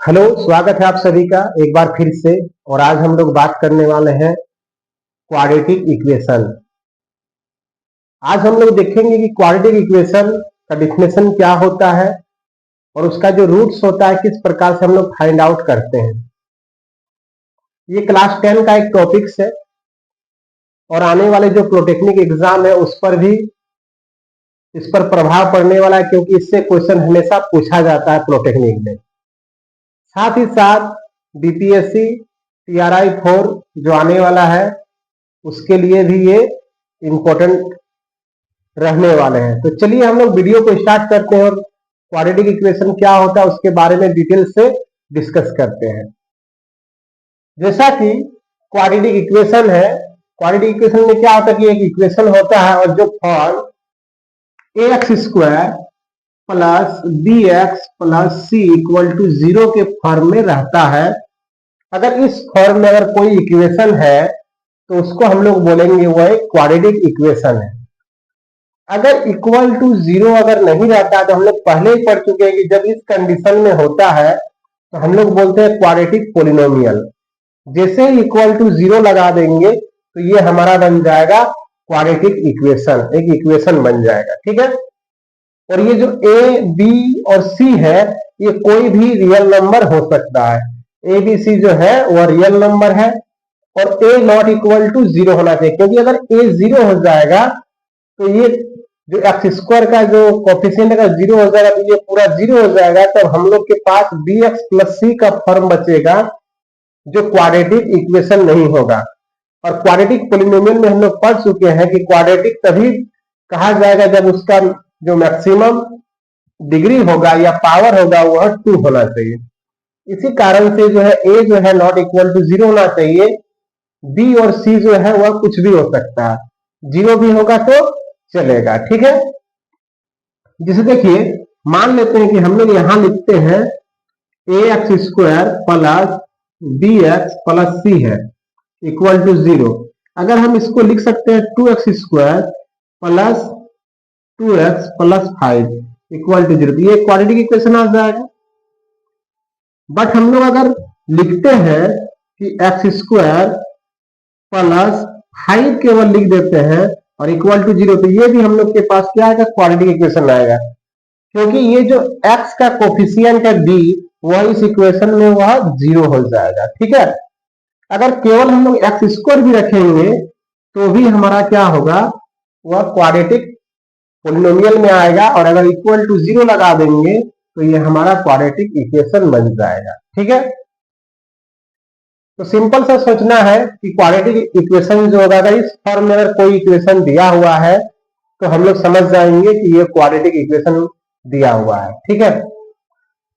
Hello, स्वागत है आप सभी का एक बार फिर से। और आज हम लोग बात करने वाले हैं क्वाड्रेटिक इक्वेशन। आज हम लोग देखेंगे कि क्वाड्रेटिक इक्वेशन का डिफिनेशन क्या होता है और उसका जो रूट्स होता है किस प्रकार से हम लोग फाइंड आउट करते हैं। ये क्लास 10 का एक टॉपिक्स है और आने वाले जो पॉलिटेक्निक एग्जाम है उस पर भी इस पर प्रभाव पड़ने वाला है, क्योंकि इससे क्वेश्चन हमेशा पूछा जाता है पॉलिटेक्निक में। साथ ही साथ बीपीएससी टीआरआई 4 जो आने वाला है उसके लिए भी ये इम्पोर्टेंट रहने वाले हैं। तो चलिए हम लोग वीडियो को स्टार्ट करते हैं और क्वाड्रेटिक इक्वेशन क्या होता है उसके बारे में डिटेल से डिस्कस करते हैं। जैसा कि क्वाड्रेटिक इक्वेशन है, क्वाड्रेटिक इक्वेशन में क्या होता है कि एक इक्वेशन होता है और जो form ax² plus bx plus c equal to 0 के फॉर्म में रहता है। अगर इस फॉर्म में अगर कोई इक्वेशन है तो उसको हम लोग बोलेंगे वो एक क्वाड्रेटिक इक्वेशन है। अगर इक्वल टू 0 अगर नहीं रहता तो हम लोग पहले ही पढ़ चुके हैं कि जब इस कंडीशन में होता है तो हम लोग बोलते हैं क्वाड्रेटिक पोलिनोमियल। जैसे ही इक्वल टू 0 लगा देंगे तो ये हमारा बन जाएगा क्वाड्रेटिक इक्वेशन, एक इक्वेशन बन जाएगा। ठीक है। और ये जो ए बी और सी है ये कोई भी रियल नंबर हो सकता है। ए बी सी जो है वह रियल नंबर है और ए नॉट इक्वल टू 0 होना चाहिए, क्योंकि अगर ए 0 हो जाएगा तो ये जो x² का जो कोफिशिएंट अगर 0 हो जाएगा तो ये पूरा 0 हो जाएगा। तब हम लोग के पास bx प्लस c का फॉर्म बचेगा जो क्वाड्रेटिक इक्वेशन नहीं होगा। और क्वाड्रेटिक पोलिनोमियल में हम लोग पढ़ चुके हैं कि क्वाड्रेटिक तभी कहा जाएगा जब उसका जो मैक्सिमम डिग्री होगा या पावर होगा वह 2 होना चाहिए। इसी कारण से जो है a जो है नॉट इक्वल टू 0 होना चाहिए, b और c जो है वह कुछ भी हो सकता है, 0 भी होगा तो चलेगा। ठीक है। जैसे देखिए मान लेते हैं कि हम लोग यहां लिखते हैं ax² plus bx plus c है इक्वल टू 0। अगर हम इसको लिख सकते हैं 2x² plus 2x plus 5 equal to 0, तो ये क्वाड्रेटिक इक्वेशन आ जाएगा। बट हम लोग अगर लिखते हैं कि x² प्लस 5 केवल लिख देते हैं और इक्वल टू 0, तो ये भी हम लोग के पास क्या आएगा, क्वाड्रेटिक इक्वेशन आएगा, क्योंकि ये जो x का कोफिशिएंट है b वह इस इक्वेशन में वह 0 हो जाएगा। ठीक है। अगर केवल हम लोग x² भी रखेंगे तो भी हमारा क्या होगा, वह क्वाड्रेटिक पोलिनोमियल में आएगा और अगर इक्वल टू 0 लगा देंगे तो ये हमारा क्वाड्रेटिक इक्वेशन बन जाएगा। ठीक है। तो सिंपल सा सोचना है कि क्वाड्रेटिक इक्वेशन जो होगा, अगर इस फॉर्म में अगर कोई इक्वेशन दिया हुआ है तो हम लोग समझ जाएंगे कि ये क्वाड्रेटिक इक्वेशन दिया हुआ है। ठीक है।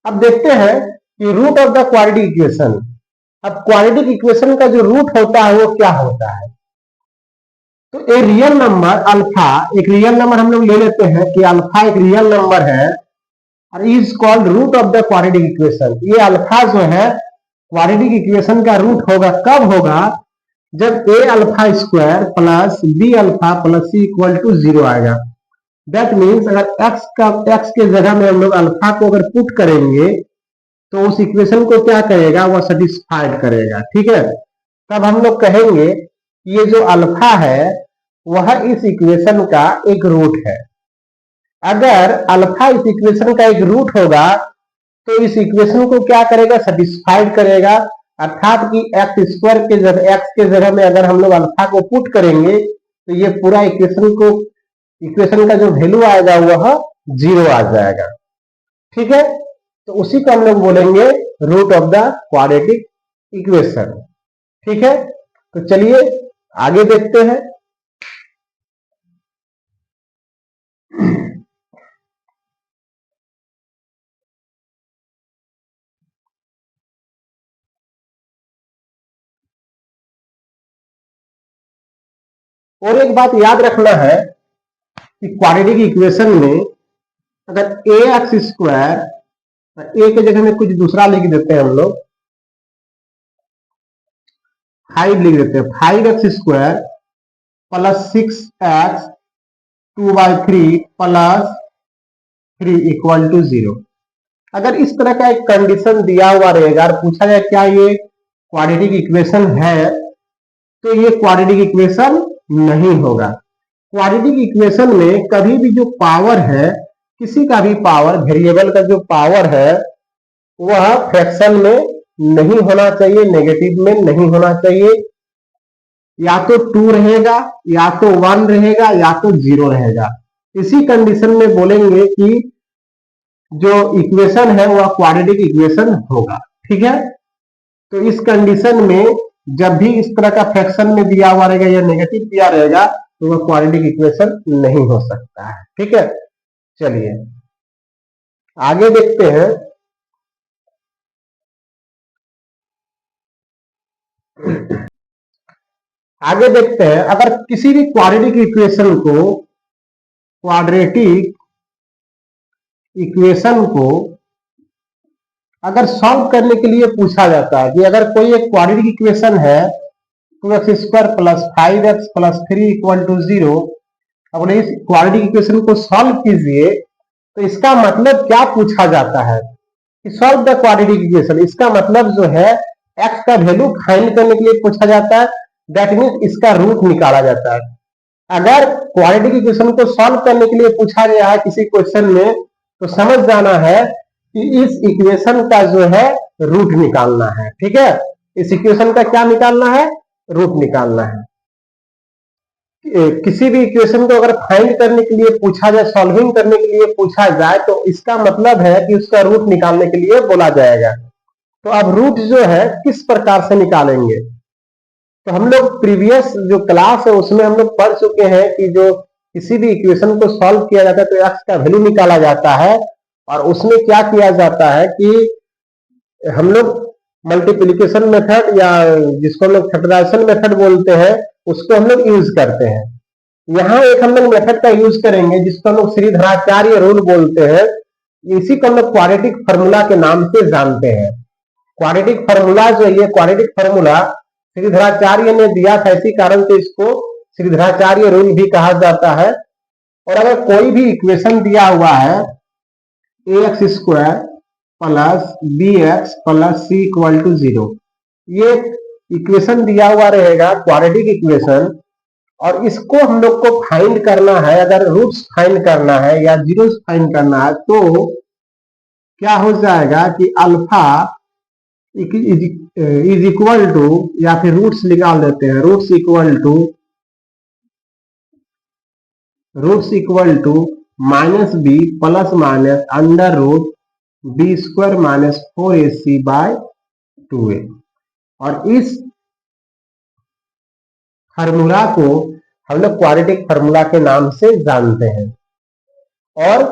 अब देखते हैं कि root of the quadratic equation. अब क्वाड्रेटिक इक्वेशन का जो रूट होता है वो क्या होता है, तो ए रियल नंबर अल्फा, एक रियल नंबर हम लोग ले लेते हैं कि अल्फा एक रियल नंबर है और is called root of the quadratic equation. ये अल्फा जो है क्वाड्रेटिक इक्वेशन का रूट होगा, कब होगा, जब A alpha square plus B alpha plus C equal to 0 आएगा। दैट मीन्स अगर x के जगह में हम लोग अल्फा को अगर पुट करेंगे तो उस इक्वेशन को क्या करेगा, वह सेटिस्फाइड करेगा। ठीक है। तब हम लोग कहेंगे ये जो अल्फा है वह इस इक्वेशन का एक रूट है। अगर अल्फा इस इक्वेशन का एक रूट होगा तो इस इक्वेशन को क्या करेगा, सेटिस्फाइड करेगा। अर्थात कि x² के जगह x के जगह में अगर हम लोग अल्फा को पुट करेंगे तो ये पूरा इक्वेशन का जो वैल्यू आएगा वह 0 आ जाएगा। ठीक है। तो उसी को हम लोग बोलेंगे root of the quadratic equation. ठीक है। तो चलिए आगे देखते हैं। और एक बात याद रखना है कि क्वाड्रेटिक इक्वेशन में अगर ax² ए के जगह में कुछ दूसरा लिख देते हैं हम लोग, 5 लिख देते हैं, 5x² plus 6x 2/3 plus 3 equal to 0। अगर इस तरह का एक कंडीशन दिया हुआ रहेगा और पूछा जाए क्या ये क्वाड्रेटिक इक्वेशन है, तो ये क्वाड्रेटिक इक्वेशन नहीं होगा। क्वाड्रेटिक इक्वेशन में कभी भी जो पावर है, किसी का भी पावर, वेरिएबल का जो पावर है वह फ्रैक्शन में नहीं होना चाहिए, नेगेटिव में नहीं होना चाहिए। या तो 2 रहेगा, या तो 1 रहेगा, या तो 0 रहेगा। इसी कंडीशन में बोलेंगे कि जो इक्वेशन है वह क्वाड्रेटिक इक्वेशन होगा। ठीक है, तो इस कंडीशन में जब भी इस तरह का फ्रैक्शन में दिया हुआ रहेगा या नेगेटिव दिया रहेगा तो वह क्वाड्रेटिक इक्वेशन नहीं हो सकता है। ठीक है, चलिए आगे देखते हैं। आगे देखते हैं, अगर किसी भी क्वाड्रेटिक इक्वेशन को अगर सॉल्व करने के लिए पूछा जाता है कि अगर कोई एक क्वाड्रेटिक इक्वेशन है 2x² + 5x + 3 = 0, अपने इस क्वाड्रेटिक इक्वेशन को सॉल्व कीजिए, तो इसका मतलब क्या पूछा जाता है कि सॉल्व द क्वाड्रेटिक इक्वेशन। इसका मतलब जो है x का वैल्यू फाइंड करने के लिए पूछा जाता है, दैट मीन्स इसका रूट निकाला जाता है। अगर क्वाड्रेटिक इक्वेशन को सॉल्व करने के लिए पूछा गया है किसी क्वेश्चन में, तो समझ जाना है कि इस इक्वेशन का जो है रूट निकालना है। ठीक है, इस इक्वेशन का क्या निकालना है, रूट निकालना है। किसी भी इक्वेशन को अगर फाइंड करने के लिए पूछा जाए, सॉल्विंग करने के लिए पूछा जाए, तो इसका मतलब है कि उसका रूट निकालने के लिए बोला जाएगा। तो अब रूट जो है किस प्रकार से निकालेंगे, तो हम लोग प्रीवियस जो क्लास है उसमें हम लोग पढ़ चुके हैं कि जो किसी भी इक्वेशन को सॉल्व किया जाता है तो x का वैल्यू निकाला जाता है, और उसमें क्या किया जाता है कि हम लोग मल्टीप्लिकेशन मेथड या जिसको हम लोग फैक्टराइजेशन मेथड बोलते हैं उसको हम लोग यूज करते हैं। यहाँ एक हम लोग मेथड का यूज करेंगे जिसको हम लोग श्रीधराचार्य रूल बोलते हैं। इसी को हम लोग क्वाड्रेटिक फार्मूला के नाम से जानते हैं। क्वाड्रेटिक फार्मूला जो है, क्वाड्रेटिक फार्मूला श्रीधराचार्य ने दिया था, इसी कारण से इसको श्रीधराचार्य रूल भी कहा जाता है। और अगर कोई भी इक्वेशन दिया हुआ है ax² + bx + c = 0, ये इक्वेशन दिया हुआ रहेगा क्वाड्रेटिक इक्वेशन, और इसको हम लोग को फाइंड करना है। अगर रूट्स फाइंड करना है या जीरोस फाइंड करना है तो क्या हो जाएगा कि अल्फा इज इक्वल टू, या फिर रूट्स निकाल देते हैं, roots equal to -b + (√b² - 4ac/2a), और इस फार्मूला को हम लोग क्वाड्रेटिक फार्मूला के नाम से जानते हैं। और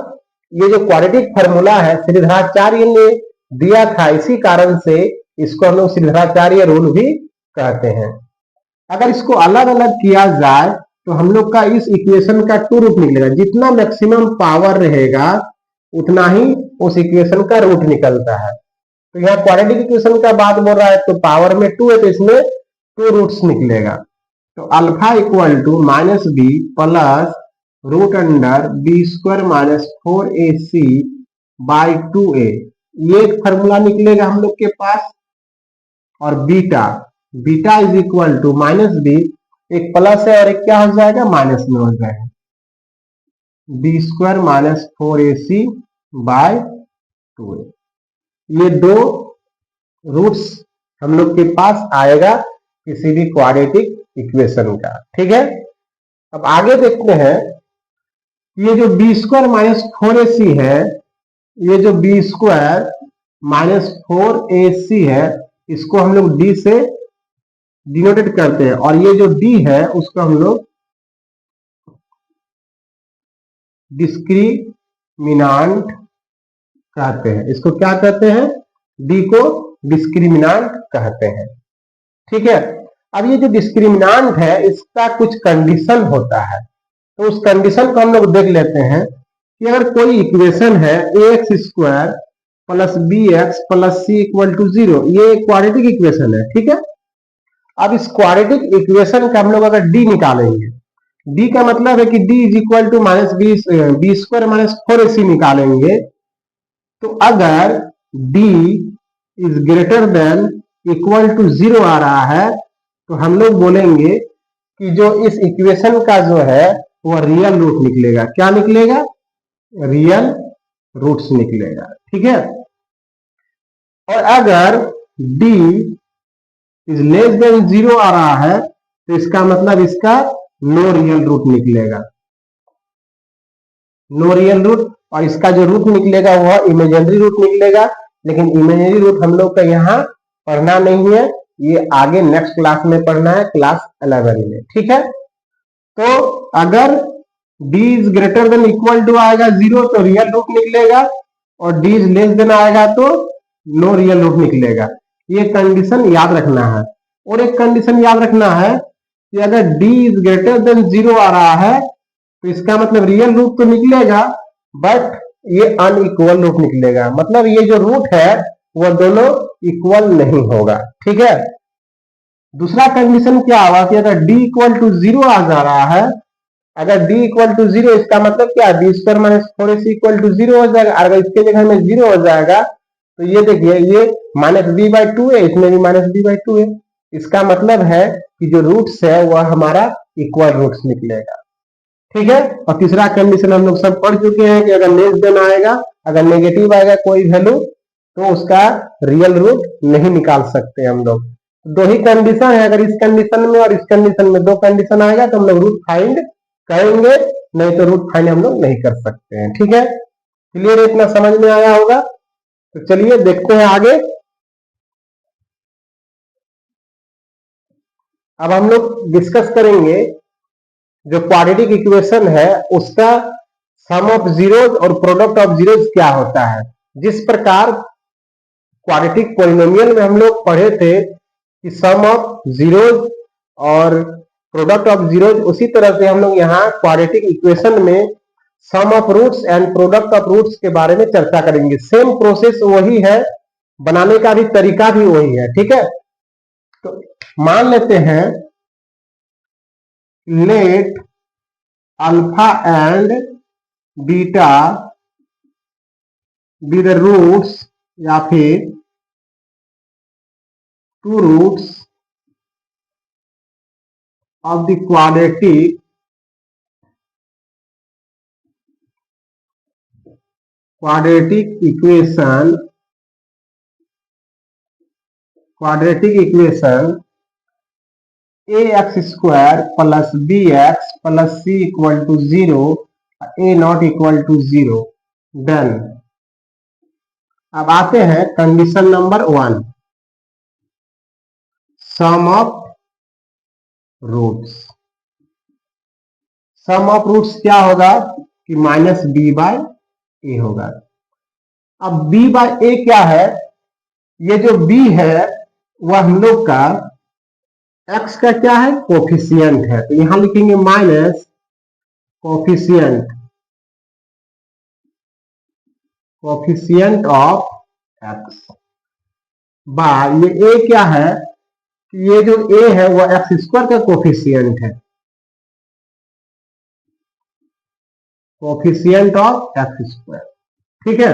ये जो क्वाड्रेटिक फार्मूला है श्रीधराचार्य ने दिया था, इसी कारण से इसको हम लोग श्रीधराचार्य रूल भी कहते हैं। अगर इसको अलग अलग किया जाए तो हम लोग का इस इक्वेशन का 2 रूट निकलेगा। जितना मैक्सिमम पावर रहेगा उतना ही उस इक्वेशन का रूट निकलता है। तो यहाँ क्वाड्रेटिक इक्वेशन का बात बोल रहा है तो पावर में 2 है तो इसमें 2 रूट्स निकलेगा। तो alpha equal to -b + (√b² - 4ac/2a), ये एक फॉर्मूला निकलेगा हम लोग के पास। और beta is equal to -b, एक प्लस है और एक क्या हो जाएगा, माइनस में हो जाएगा, (b² - 4ac/2a). ये 2 रूट्स हम लोग के पास आएगा किसी भी क्वाड्रेटिक इक्वेशन का। ठीक है, अब आगे देखते हैं। ये जो (b² - 4ac है, ये जो (b² - 4ac है, इसको हम लोग d से डिनोटेट करते हैं, और ये जो d है उसको हम लोग डिस्क्रिमिनांट कहते हैं। इसको क्या कहते हैं, d को डिस्क्रिमिनांट कहते हैं। ठीक है, अब ये जो डिस्क्रिमिनांट है इसका कुछ कंडीशन होता है, तो उस कंडीशन को हम लोग देख लेते हैं कि अगर कोई इक्वेशन है ax² + bx + c = 0, ये क्वाड्रेटिक इक्वेशन है। ठीक है, अब इस क्वाड्रेटिक इक्वेशन का हम लोग अगर d निकालेंगे, d का मतलब है कि d is equal to -b² - 4ac निकालेंगे, तो अगर d is greater than equal to 0 आ रहा है तो हम लोग बोलेंगे कि जो इस इक्वेशन का जो है वो रियल रूट निकलेगा। क्या निकलेगा? रियल रूट्स निकलेगा। ठीक है। और अगर d इज लेस देन 0 आ रहा है तो इसका मतलब इसका नो रियल रूट निकलेगा। नो रियल रूट, और इसका जो रूट निकलेगा वह इमेजिनरी रूट निकलेगा। लेकिन इमेजिनरी रूट हम लोग का यहाँ पढ़ना नहीं है, ये आगे नेक्स्ट क्लास में पढ़ना है, क्लास 11 में। ठीक है। तो अगर d is greater than equal to आएगा 0 तो रियल रूट निकलेगा, और d इज लेस देन आएगा तो नो रियल रूट निकलेगा। ये कंडीशन याद रखना है। और एक कंडीशन याद रखना है कि अगर d इज ग्रेटर देन 0 आ रहा है तो इसका मतलब रियल रूट तो निकलेगा, बट ये अनइक्वल रूट निकलेगा। मतलब ये जो रूट है वह दोनों इक्वल नहीं होगा। ठीक है। दूसरा कंडीशन क्या होगा कि अगर d इक्वल टू 0 आ जा रहा है, अगर d इक्वल टू 0 इसका मतलब क्या है, B square minus 4ac equal to 0 हो जाएगा। अगर इसके जगह में 0 हो जाएगा तो ये देखिए ये -b/2 है, इसमें भी -b/2 है। इसका मतलब है कि जो रूट्स है वह हमारा इक्वल रूट्स निकलेगा। ठीक है। और तीसरा कंडीशन हम लोग सब पढ़ चुके हैं कि अगर लेस देन आएगा, अगर नेगेटिव आएगा कोई वैल्यू तो उसका रियल रूट नहीं निकाल सकते हम लोग। दो ही कंडीशन है, अगर इस कंडीशन में और इस कंडीशन में दो कंडीशन आएगा तो हम लोग रूट फाइंड करेंगे, नहीं तो रूट फाइंड हम लोग नहीं कर सकते हैं। ठीक है। क्लियर? इतना समझ में आया होगा। तो चलिए देखते हैं आगे। अब हम लोग डिस्कस करेंगे जो क्वाड्रेटिक इक्वेशन है उसका सम ऑफ जीरोज और प्रोडक्ट ऑफ जीरोज क्या होता है। जिस प्रकार क्वाड्रेटिक पॉलिनोमियल में हम लोग पढ़े थे कि सम ऑफ जीरोज और प्रोडक्ट ऑफ जीरोज, उसी तरह से हम लोग यहाँ क्वाड्रेटिक इक्वेशन में sum of roots and product of roots के बारे में चर्चा करेंगे। सेम प्रोसेस वही है, बनाने का भी तरीका भी वही है। ठीक है। तो मान लेते हैं let alpha and beta be the roots या फिर two roots of the quadratic equation A X square plus B X plus C equal to 0, A not equal to 0। Done. अब आते हैं condition number 1, sum of roots. Sum of roots क्या होगा कि -b/a होगा। अब b/a क्या है? ये जो b है वह हम लोग का x का क्या है? कोफिशिएंट है। तो यहां लिखेंगे minus coefficient of x by ये a क्या है कि ये जो a है वह एक्स स्क्वायर का कोफिशिएंट है, कोफिशिएंट ऑफ एक्स स्क्वायर। ठीक है।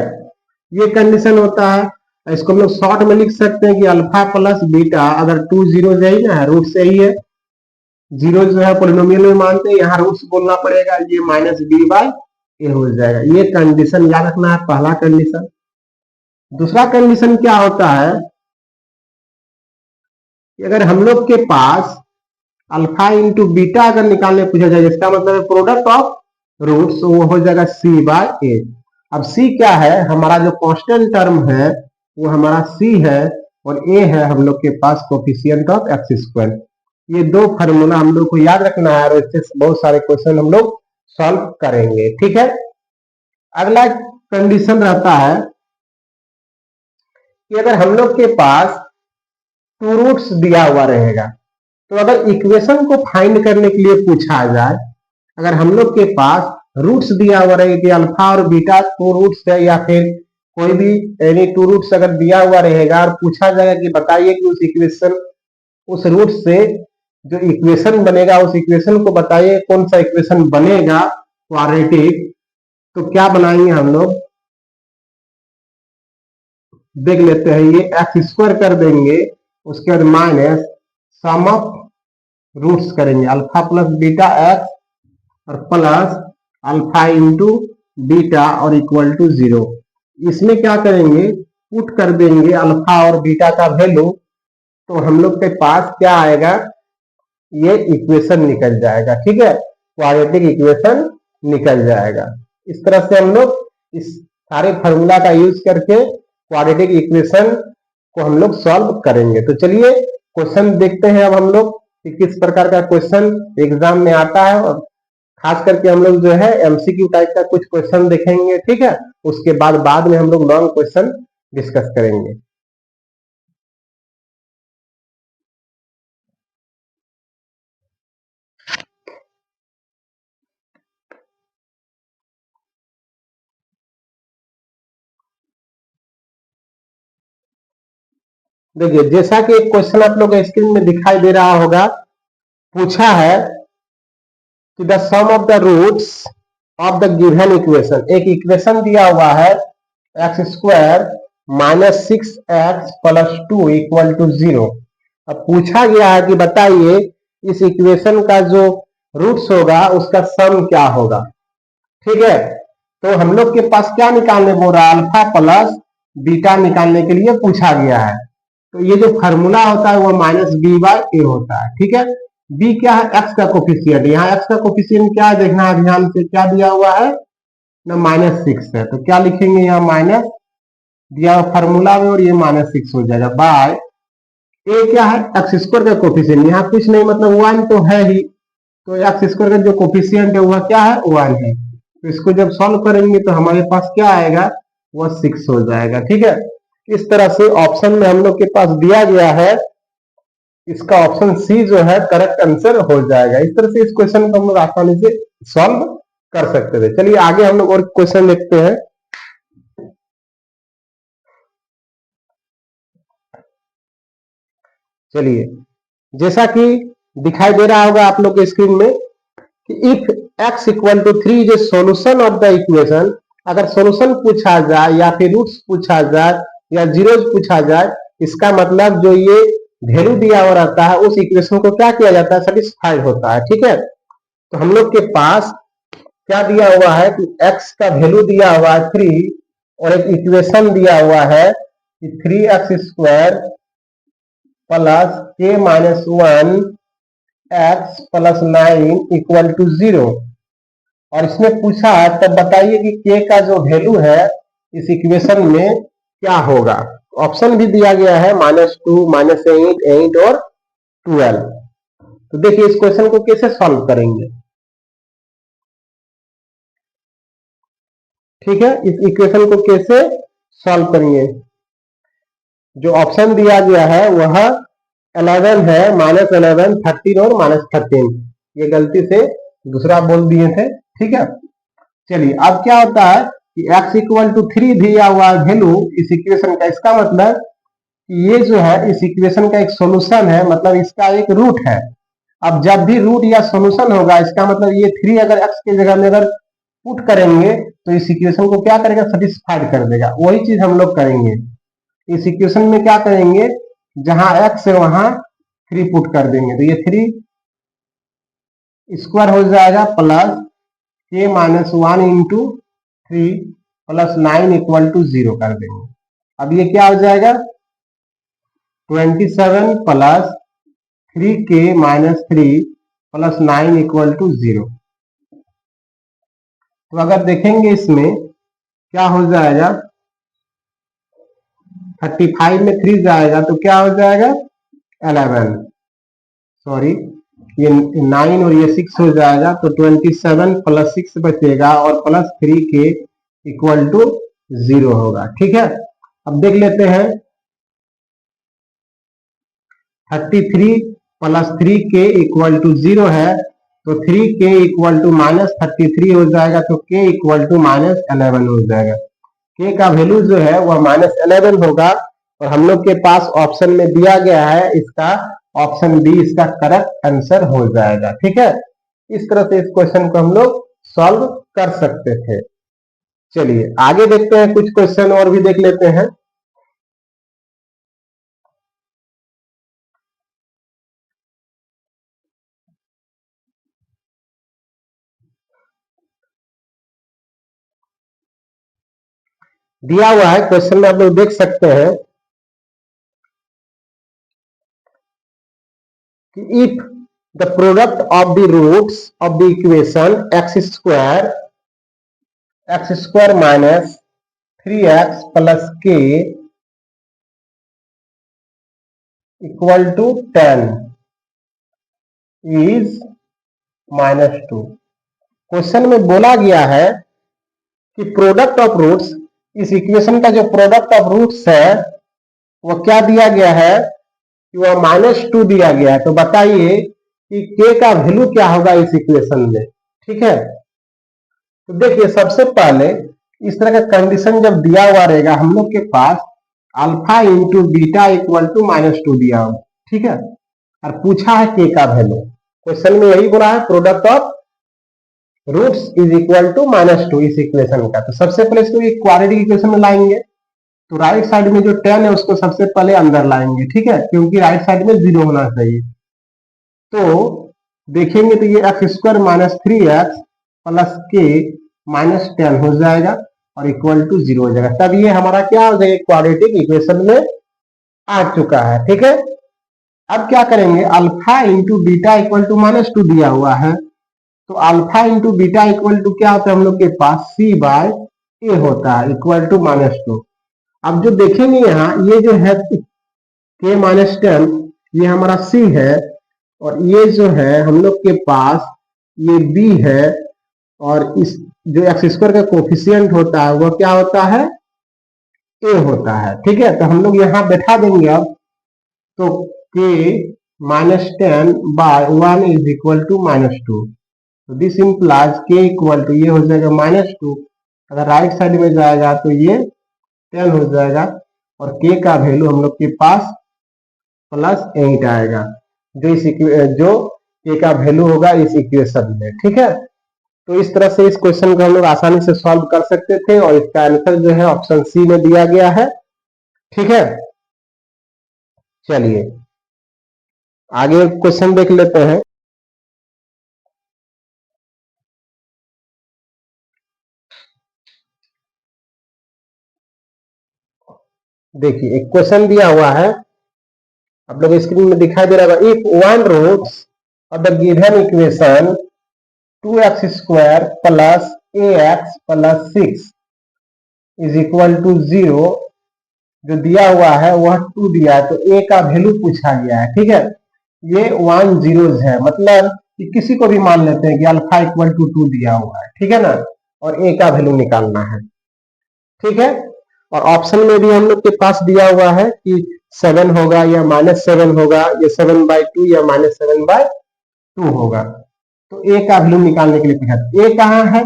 ये कंडीशन होता है। इसको हम लोग शॉर्ट में लिख सकते हैं कि अल्फा प्लस बीटा, अगर 2 जीरो है ना, रूट से ही है, जीरो जो है पोलिनोमियल में मानते हैं, यहाँ रूट्स बोलना पड़ेगा, ये -b/a हो जाएगा। ये कंडीशन याद रखना है, पहला कंडीशन। दूसरा कंडीशन क्या होता है कि अगर हम लोग के पास अल्फा इंटू बीटा अगर निकालने पूछा जाए, इसका मतलब है प्रोडक्ट ऑफ रूट्स, वो हो जाएगा c/a। अब c क्या है? हमारा जो कांस्टेंट टर्म है वो हमारा c है, और a है हम लोग के पास कोफिशिएंट ऑफ एक्स स्क्वायर। ये दो फार्मूला हम लोग को याद रखना है, और इससे बहुत सारे क्वेश्चन हम लोग सॉल्व करेंगे। ठीक है। अगला कंडीशन रहता है कि अगर हम लोग के पास टू रूट्स दिया हुआ रहेगा, तो अगर इक्वेशन को फाइंड करने के लिए पूछा जाए, अगर हम लोग के पास रूट्स दिया हुआ रहेगा कि अल्फा और बीटा टू रूट्स है, या फिर कोई भी एनी टू रूट्स अगर दिया हुआ रहेगा और पूछा जाएगा कि बताइए कि उस रूट से जो इक्वेशन बनेगा उस इक्वेशन को बताइए, कौन सा इक्वेशन बनेगा क्वाड्रेटिक, तो क्या बनाएंगे हम लोग? देख लेते हैं, ये एक्स स्क्वायर कर देंगे, उसके बाद माइनस सम ऑफ रूट्स करेंगे, अल्फा प्लस बीटा एक्स और प्लस अल्फा इंटू बीटा और इक्वल टू 0। इसमें क्या करेंगे, पुट कर देंगे अल्फा और बीटा का वैल्यू, तो हम लोग के पास क्या आएगा, ये इक्वेशन निकल जाएगा। ठीक है, क्वाड्रेटिक इक्वेशन निकल जाएगा। इस तरह से हम लोग इस सारे फॉर्मूला का यूज करके क्वाड्रेटिक इक्वेशन को हम लोग सॉल्व करेंगे। तो चलिए क्वेश्चन देखते हैं अब हम लोग कि किस प्रकार का क्वेश्चन एग्जाम में आता है, और खास करके हम लोग जो है एमसीक्यू टाइप का कुछ क्वेश्चन देखेंगे। ठीक है, उसके बाद में हम लोग लॉन्ग क्वेश्चन डिस्कस करेंगे। देखिए, जैसा कि एक क्वेश्चन आप लोग स्क्रीन में दिखाई दे रहा होगा, पूछा है कि the sum of the roots of the given equation. एक इक्वेशन दिया हुआ है X square minus 6x plus 2 equal to 0। अब पूछा गया है कि बताइए इस इक्वेशन का जो रूट्स होगा उसका सम क्या होगा। ठीक है, तो हम लोग के पास क्या निकालने बोल रहा है, अल्फा प्लस बीटा निकालने के लिए पूछा गया है। तो ये जो फार्मूला होता है वो माइनस बी बाय ए होता है। ठीक है, बी क्या है, एक्स का कोफिशियंट। यहाँ एक्स का कोफिशियंट क्या है देखना है ध्यान से, क्या दिया हुआ है ना, -6 है। तो क्या लिखेंगे यहाँ, माइनस दिया हुआ फार्मूला में और ये -6 हो जाएगा, बाय ए क्या है, एक्स स्क्वायर का कोफिशियंट। यहाँ कुछ नहीं, मतलब 1 तो है ही, तो एक्स स्क्वायर का जो कोफिशियंट है वह क्या है, 1 है। तो इसको जब सॉल्व करेंगे तो हमारे पास क्या आएगा, वह 6 हो जाएगा। ठीक है, इस तरह से ऑप्शन में हम लोग के पास दिया गया है, इसका ऑप्शन सी जो है करेक्ट आंसर हो जाएगा। इस तरह से इस क्वेश्चन को हम लोग आसानी से सॉल्व कर सकते थे। चलिए आगे हम लोग और क्वेश्चन देखते हैं। चलिए, जैसा कि दिखाई दे रहा होगा आप लोग के स्क्रीन में कि if x equal to 3 is a solution of the equation. अगर सॉल्यूशन पूछा जाए या फिर रूट्स पूछा जाए या जीरोज पूछा जाए, इसका मतलब जो ये वैल्यू दिया हुआ रहता है उस इक्वेशन को क्या किया जाता है, सेटिस्फाइड होता है। ठीक है, तो हम लोग के पास क्या दिया हुआ है कि x का वैल्यू दिया हुआ है 3 और एक इक्वेशन दिया हुआ है कि 3x² plus k minus 1 x plus 9 equal to 0। और इसमें पूछा है तब बताइए कि k का जो वैल्यू है इस इक्वेशन में क्या होगा। ऑप्शन भी दिया गया है -2, -8, 8 और 12। तो देखिए इस क्वेश्चन को कैसे सॉल्व करेंगे। ठीक है, इस इक्वेशन को कैसे सॉल्व करेंगे, जो ऑप्शन दिया गया है वह 11 है, -11, 13 और -13। ये गलती से दूसरा बोल दिए थे। ठीक है, चलिए अब क्या होता है कि x इक्वल टू 3 दिया हुआ वैल्यू इस इक्वेशन का, इसका मतलब ये जो है इस इक्वेशन का एक सॉल्यूशन है, मतलब इसका एक रूट है। अब जब भी रूट या सॉल्यूशन होगा इसका मतलब ये 3 अगर x की जगह में अगर पुट करेंगे तो इस इक्वेशन को क्या करेगा, सेटिस्फाइड कर देगा। वही चीज हम लोग करेंगे, इस इक्वेशन में क्या करेंगे, जहां x है वहां 3 पुट कर देंगे, तो ये 3 स्क्वायर हो जाएगा plus k minus 1 into 3 plus 9 equal to 0 कर देंगे। अब ये क्या हो जाएगा, 27 plus 3k minus 3 plus 9 equal to 0। तो अगर देखेंगे इसमें क्या हो जाएगा, 35 में 3 जाएगा तो क्या हो जाएगा 11, सॉरी ये 9 और ये 6 हो जाएगा, तो 27 प्लस 6 बचेगा और प्लस 3k इक्वल टू 0 होगा। ठीक है, अब देख लेते हैं, 33 प्लस 3k इक्वल टू 0 है, तो 3k इक्वल टू -33 हो जाएगा, तो k इक्वल टू -11 हो जाएगा। k का वैल्यू जो है वह -11 होगा, और हम लोग के पास ऑप्शन में दिया गया है इसका ऑप्शन बी इसका करेक्ट आंसर हो जाएगा। ठीक है, इस तरह से इस क्वेश्चन को हम लोग सॉल्व कर सकते थे। चलिए आगे देखते हैं, कुछ क्वेश्चन और भी देख लेते हैं। दिया हुआ है क्वेश्चन में, आप लोग देख सकते हैं कि if the product of the roots of the equation x square minus 3x plus k equal to 10 is -2। Question में बोला गया है कि प्रोडक्ट ऑफ रूट्स, इस इक्वेशन का जो प्रोडक्ट ऑफ रूट्स है वो क्या दिया गया है कि वह -2 दिया गया है। तो बताइए कि k का वैल्यू क्या होगा इस इक्वेशन में। ठीक है, तो देखिए सबसे पहले इस तरह का कंडीशन जब दिया हुआ रहेगा हम लोग के पास alpha into beta equal to -2 दिया होगा। ठीक है, और पूछा है k का वैल्यू, क्वेश्चन में यही बोला है product of roots is equal to -2 इस इक्वेशन का। तो सबसे पहले इसको क्वाड्रेटिक इक्वेशन में लाएंगे, तो राइट साइड में जो 10 है उसको सबसे पहले अंदर लाएंगे। ठीक है, क्योंकि राइट साइड में 0 होना चाहिए। तो देखेंगे तो ये x square minus 3x plus के -10 हो जाएगा और इक्वल टू 0 हो जाएगा। तब ये हमारा क्या हो जाएगा, क्वाड्रेटिक इक्वेशन में आ चुका है। ठीक है, अब क्या करेंगे, alpha into beta equal to -2 दिया हुआ है, तो alpha into beta equal to क्या होता है हम लोग के पास c/a होता है इक्वल टू -2। अब जो देखेंगे यहाँ ये जो है k -10 ये हमारा c है, और ये जो है हम लोग के पास ये b है, और इस जो एक्स स्क्वायर का कोफिशिएंट होता है वो क्या होता है, a होता है। ठीक है, तो हम लोग यहाँ बैठा देंगे अब, तो k -10/1 इज इक्वल टू -2। तो this implies k equal to ये हो जाएगा -2, अगर राइट साइड में जाएगा तो ये 10 हो जाएगा, और k का वैल्यू हम लोग के पास +8 आएगा, जो k का वैल्यू होगा इस इक्वेशन में। ठीक है, तो इस तरह से इस क्वेश्चन को हम लोग आसानी से सॉल्व कर सकते थे, और इसका आंसर जो है ऑप्शन सी में दिया गया है। ठीक है, चलिए आगे क्वेश्चन देख लेते हैं। देखिए एक क्वेश्चन दिया हुआ है, आप लोग स्क्रीन में दिखाई दे रहा है, if one roots of the given equation 2x² plus ax plus 6 is equal to 0, जो दिया हुआ है वह 2 दिया है, तो a का वैल्यू पूछा गया है। ठीक है, ये 1 जीरोज है, मतलब कि किसी को भी मान लेते हैं कि अल्फा इक्वल टू 2 दिया हुआ है। ठीक है ना, और a का वैल्यू निकालना है। ठीक है, और ऑप्शन में भी हम लोग के पास दिया हुआ है कि 7 होगा या -7 होगा, या 7/2 या -7/2 होगा। तो a का वैल्यू निकालने के लिए पूछा, a कहाँ है,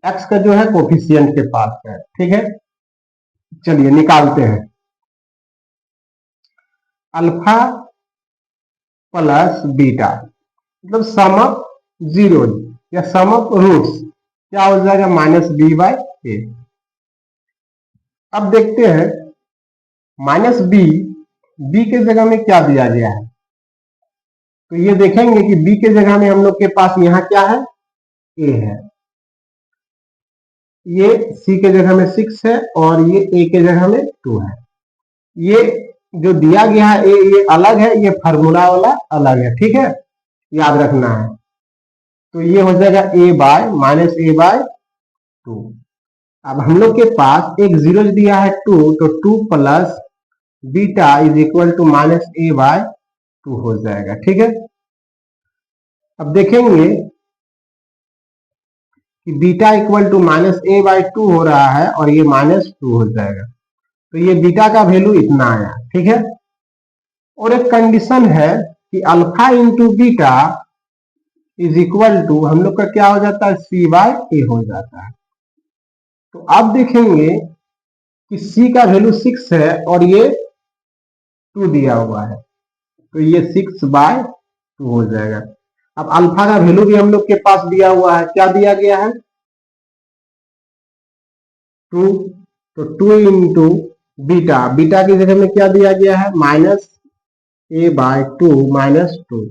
x का जो है कोफिशिएंट के पास है। ठीक है, चलिए निकालते हैं। अल्फा प्लस बीटा मतलब सम ऑफ जीरो या सम ऑफ रूट्स क्या हो जाएगा, -b/a। अब देखते हैं -b के जगह में क्या दिया गया है, तो ये देखेंगे कि b के जगह में हम लोग के पास यहाँ क्या है, a है, ये c के जगह में 6 है, और ये a के जगह में 2 है। ये जो दिया गया है a ये अलग है, ये फार्मूला वाला अलग है। ठीक है, याद रखना है। तो ये हो जाएगा -a/2। अब हम लोग के पास एक जीरो दिया है 2, तो 2 plus beta is equal to -a/2 हो जाएगा। ठीक है, अब देखेंगे कि बीटा इक्वल टू -a/2 हो रहा है, और ये -2 हो जाएगा, तो ये बीटा का वैल्यू इतना आया। ठीक है, और एक कंडीशन है कि alpha into beta is equal to हम लोग का क्या हो जाता है, c/a हो जाता है। तो अब देखेंगे कि c का वैल्यू 6 है, और ये 2 दिया हुआ है, तो ये 6/2 हो जाएगा। अब अल्फा का वैल्यू भी हम लोग के पास दिया हुआ है, क्या दिया गया है, 2, तो 2 इंटू बीटा, बीटा की जगह में क्या दिया गया है, -a/2 -2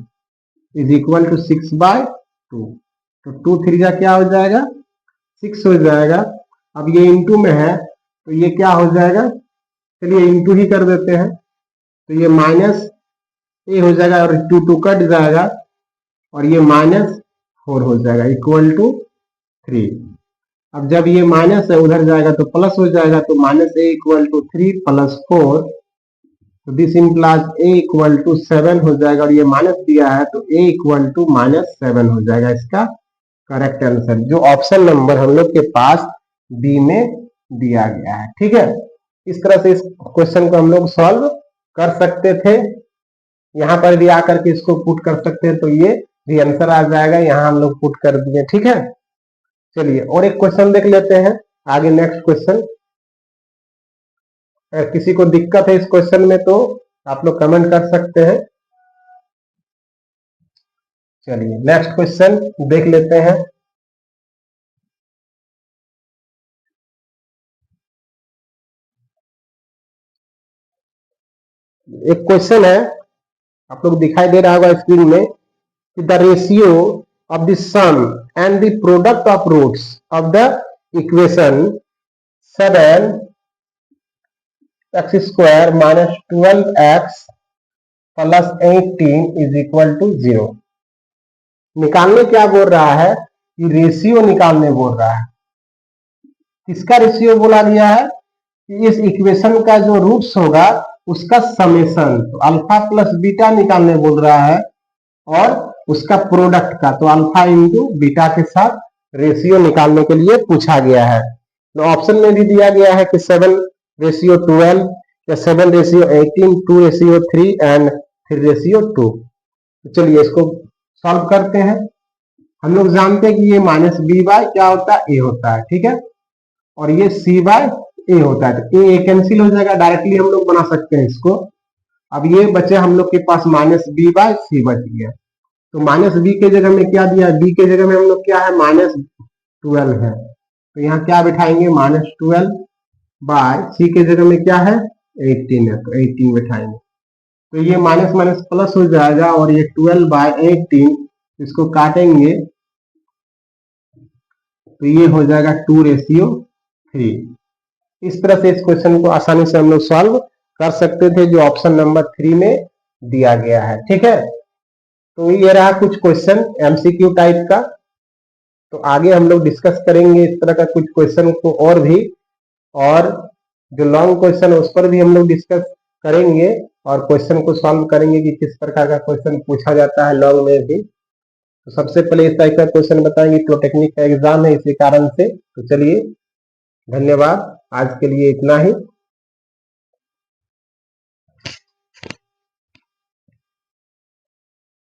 इज इक्वल टू 6/2, तो 2 3 का क्या हो जाएगा, 6 हो जाएगा। अब ये इंटू में है, तो ये क्या हो जाएगा, चलिए इंटू ही कर देते हैं, तो ये माइनस ए हो जाएगा और 2 कट जाएगा और ये -4 हो जाएगा इक्वल टू 3। अब जब ये माइनस है उधर जाएगा तो प्लस हो जाएगा, तो -a इक्वल टू 3 + 4, तो this implies a equal to 7 हो जाएगा, और ये माइनस दिया है तो a इक्वल टू -7 हो जाएगा इसका करेक्ट आंसर, जो ऑप्शन नंबर हम लोग के पास बी में दिया गया है। ठीक है, इस तरह से इस क्वेश्चन को हम लोग सॉल्व कर सकते थे। यहाँ पर भी आकर के इसको पुट कर सकते हैं, तो ये भी आंसर आ जाएगा, यहाँ हम लोग पुट कर दिए। ठीक है, चलिए और एक क्वेश्चन देख लेते हैं आगे, नेक्स्ट क्वेश्चन। अगर किसी को दिक्कत है इस क्वेश्चन में तो आप लोग कमेंट कर सकते हैं। चलिए नेक्स्ट क्वेश्चन देख लेते हैं। एक क्वेश्चन है, आप लोग दिखाई दे रहा होगा स्क्रीन में, कि the ratio of the sum and the product of roots of the equation 7x² - 12x + 18 is equal to 0। निकालने क्या बोल रहा है कि रेशियो निकालने बोल रहा है। किसका रेशियो बोला गया है कि इस इक्वेशन का जो रूट्स होगा उसका समेशन, तो अल्फा प्लस बीटा निकालने बोल रहा है, और उसका प्रोडक्ट का, तो अल्फा इंटू बीटा के साथ रेशियो निकालने के लिए पूछा गया है। तो ऑप्शन में भी दिया गया है कि 7:12 या 7:18, 2:3 एंड 3:2। तो चलिए इसको सॉल्व करते हैं। हम लोग जानते हैं कि ये -b/, क्या होता है, a होता है। ठीक है, और ये c/a होता है, तो a कैंसिल हो जाएगा, डायरेक्टली हम लोग बना सकते हैं इसको। अब ये बचे हम लोग के पास -b/c बच गया, तो -b के जगह में क्या दिया, b के जगह में हम लोग क्या है, -12 है, तो यहाँ क्या बिठाएंगे, -12/c के जगह में क्या है, 18 है, तो 18 बिठाएंगे, तो ये माइनस माइनस प्लस हो जाएगा, और ये 12/18 इसको काटेंगे तो ये हो जाएगा 2:3। इस तरह से इस क्वेश्चन को आसानी से हम लोग सॉल्व कर सकते थे, जो ऑप्शन नंबर 3 में दिया गया है। ठीक है, तो ये रहा कुछ क्वेश्चन एमसीक्यू टाइप का। तो आगे हम लोग डिस्कस करेंगे इस तरह का कुछ क्वेश्चन को और भी, और जो लॉन्ग क्वेश्चन है उस पर भी हम लोग डिस्कस करेंगे और क्वेश्चन को सॉल्व करेंगे कि किस प्रकार का क्वेश्चन पूछा जाता है लॉन्ग में भी। तो सबसे पहले इस टाइप का क्वेश्चन बताएंगे, पॉलिटेक्निक का एग्जाम है इसी कारण से। तो चलिए, धन्यवाद, आज के लिए इतना ही।